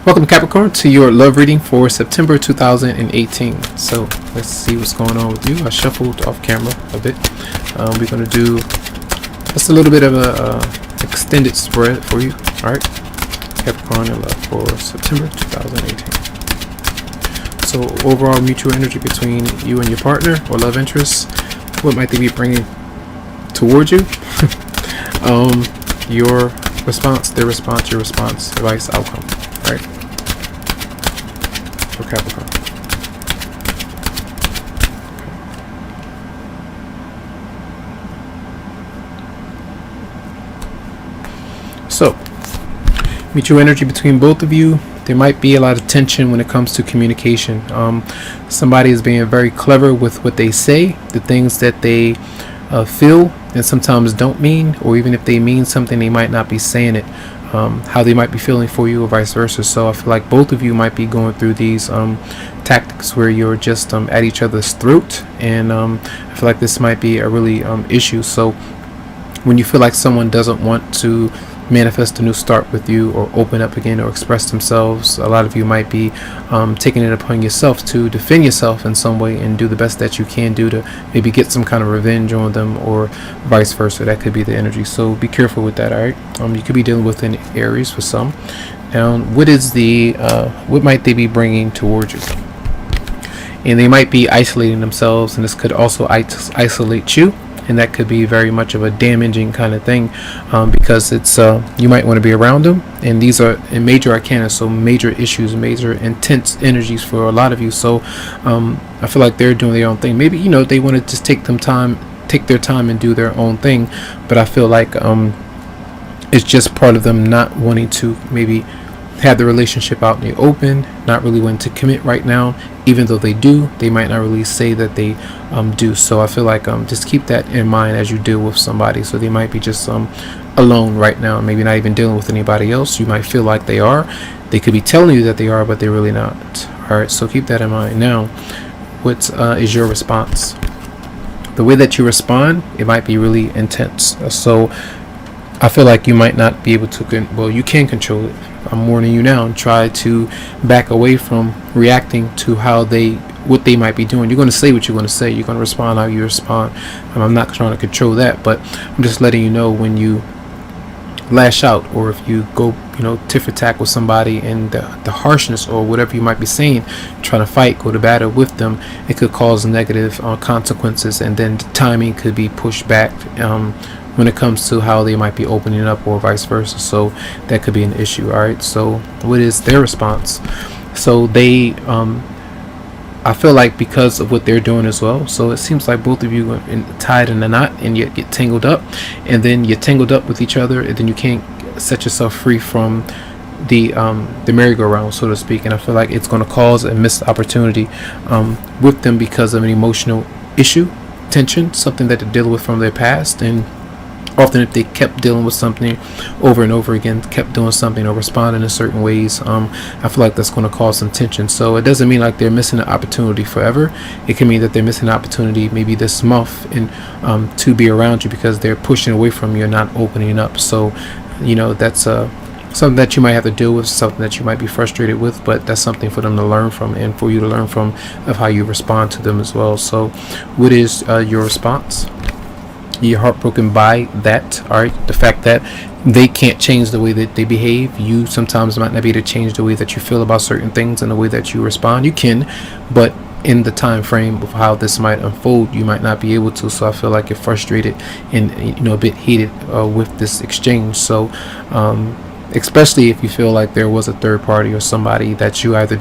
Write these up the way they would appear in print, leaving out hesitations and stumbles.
Welcome, Capricorn, to your love reading for September 2018. So let's see what's going on with you. I shuffled off camera a bit. We're going to do just a little bit of a extended spread for you. All right, Capricorn in love for September 2018. So overall mutual energy between you and your partner or love interest. What might they be bringing towards you? Your response, their response, your response, advice, outcome. All right. For Capricorn. So, mutual energy between both of you. There might be a lot of tension when it comes to communication. Somebody is being very clever with what they say, the things that they feel and sometimes don't mean, or even if they mean something, they might not be saying it. How they might be feeling for you or vice versa. So I feel like both of you might be going through these tactics where you're just at each other's throat, and I feel like this might be a really issue. So when you feel like someone doesn't want to manifest a new start with you or open up again or express themselves, a lot of you might be taking it upon yourself to defend yourself in some way and do the best that you can do to maybe get some kind of revenge on them or vice versa. That could be the energy, so be careful with that. All right, you could be dealing with an Aries for some. Now, what is the what might they be bringing towards you? And they might be isolating themselves, and this could also isolate you, and that could be very much of a damaging kind of thing, because it's you might want to be around them, and these are in major arcana, so major issues, major intense energies for a lot of you. So I feel like they're doing their own thing. Maybe they want to just take their time and do their own thing, but I feel like it's just part of them not wanting to maybe have the relationship out in the open, not really wanting to commit right now. Even though they do, they might not really say that they do. So I feel like just keep that in mind as you deal with somebody. So they might be just alone right now, maybe not even dealing with anybody else. You might feel like they are. They could be telling you that they are, but they're really not. All right, so keep that in mind. Now, what is your response? The way that you respond, it might be really intense. So I feel like you might not be able to, well, you can control it. I'm warning you now, and try to back away from reacting to what they might be doing. You're going to say what you're going to say. You're going to respond how you respond. I'm not trying to control that, but I'm just letting you know when you lash out, or if you go, tit for tat with somebody, and the harshness or whatever you might be saying, trying to fight, go to battle with them, it could cause negative consequences, and then the timing could be pushed back when it comes to how they might be opening up, or vice versa. So that could be an issue. All right, so what is their response? So they I feel like because of what they're doing as well, so it seems like both of you are tied in a knot, and yet get tangled up, and then you're tangled up with each other, and then you can't set yourself free from the merry-go-round, so to speak. And I feel like it's going to cause a missed opportunity with them because of an emotional issue, tension, something that they're dealing with from their past. And often if they kept dealing with something over and over again, kept doing something or responding in certain ways, I feel like that's going to cause some tension. So it doesn't mean like they're missing an opportunity forever. It can mean that they're missing an opportunity maybe this month, and to be around you, because they're pushing away from you and not opening up. So that's something that you might have to deal with, something that you might be frustrated with, but that's something for them to learn from, and for you to learn from, of how you respond to them as well. So what is your response? You're heartbroken by that. All right, the fact that they can't change the way that they behave. You sometimes might not be able to change the way that you feel about certain things and the way that you respond. You can, but in the time frame of how this might unfold, you might not be able to. So I feel like you're frustrated and a bit heated with this exchange. So especially if you feel like there was a third party or somebody that you either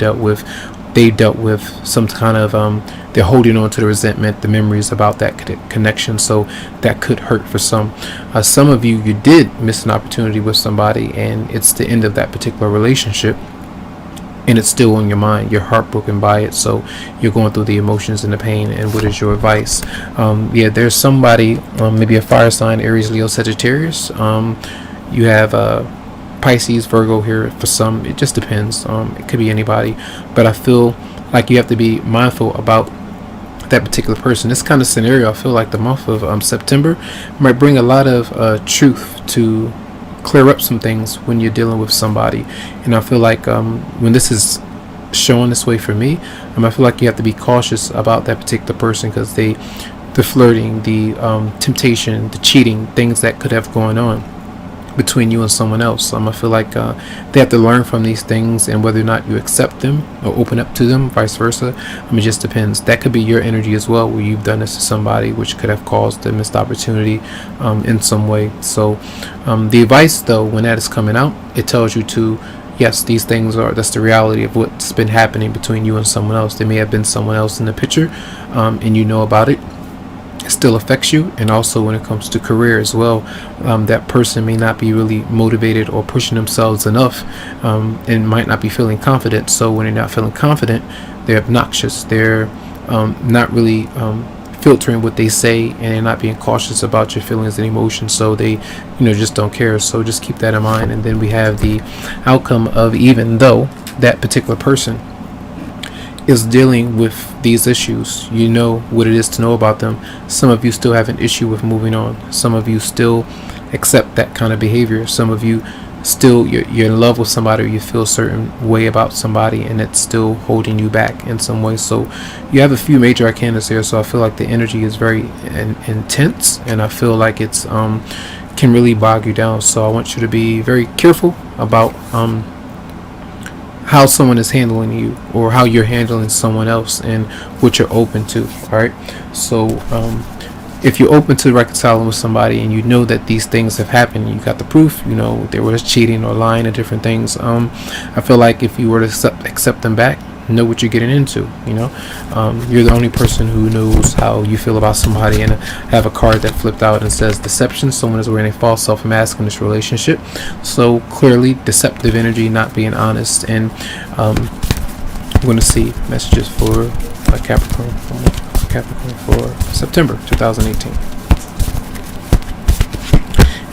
they dealt with some kind of they're holding on to the resentment, the memories about that connection. So that could hurt for some. Some of you did miss an opportunity with somebody, and it's the end of that particular relationship, and it's still on your mind. You're heartbroken by it, so you're going through the emotions and the pain. And what is your advice? There's somebody, maybe a fire sign, Aries, Leo, Sagittarius. You have Pisces, Virgo here for some. It just depends. It could be anybody, but I feel like you have to be mindful about that particular person. This kind of scenario, I feel like the month of September might bring a lot of truth to clear up some things when you're dealing with somebody. And I feel like when this is showing this way for me, I feel like you have to be cautious about that particular person, because the flirting, the temptation, the cheating, things that could have gone on between you and someone else. I feel like they have to learn from these things, and whether or not you accept them or open up to them, vice versa. It just depends. That could be your energy as well, where you've done this to somebody, which could have caused a missed opportunity in some way. So the advice, though, when that is coming out, it tells you to, yes, these things that's the reality of what's been happening between you and someone else. There may have been someone else in the picture, and you know about it. It still affects you. And also when it comes to career as well, that person may not be really motivated or pushing themselves enough, and might not be feeling confident. So when they're not feeling confident, they're obnoxious. They're not really filtering what they say, and they're not being cautious about your feelings and emotions. So they just don't care. So just keep that in mind. And then we have the outcome of, even though that particular person is dealing with these issues, you know what it is to know about them. Some of you still have an issue with moving on. Some of you still accept that kind of behavior. Some of you still, you're in love with somebody, or you feel a certain way about somebody, and it's still holding you back in some way. So you have a few major arcana here. So I feel like the energy is very intense, and I feel like it's can really bog you down. So I want you to be very careful about how someone is handling you, or how you're handling someone else, and what you're open to. All right. So if you're open to reconciling with somebody, and you know that these things have happened, you got the proof, there was cheating or lying and different things, I feel like if you were to accept them back, know what you're getting into. You're the only person who knows how you feel about somebody. And I have a card that flipped out and says deception. Someone is wearing a false self-mask in this relationship. So clearly deceptive energy, not being honest. And I'm going to see messages for Capricorn for September 2018.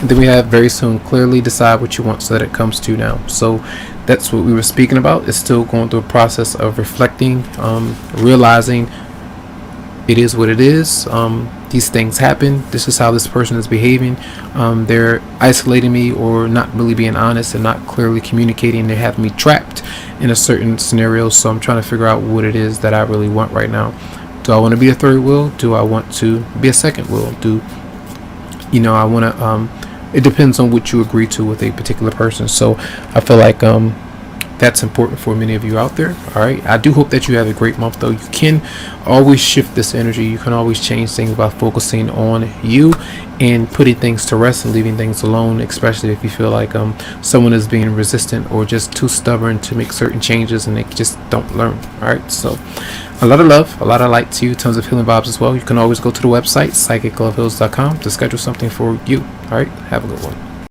And then we have very soon, clearly decide what you want so that it comes to you now. So that's what we were speaking about. It's still going through a process of reflecting, realizing it is what it is. These things happen. This is how this person is behaving. They're isolating me, or not really being honest, and not clearly communicating. They have me trapped in a certain scenario. So I'm trying to figure out what it is that I really want right now. Do I want to be a third wheel? Do I want to be a second wheel? I want to it depends on what you agree to with a particular person. So I feel like that's important for many of you out there. All right. I do hope that you have a great month, though. You can always shift this energy. You can always change things by focusing on you and putting things to rest and leaving things alone, especially if you feel like someone is being resistant or just too stubborn to make certain changes, and they just don't learn. All right. So a lot of love, a lot of light to you, tons of healing vibes as well. You can always go to the website, psychicloveheals.com, to schedule something for you. All right. Have a good one.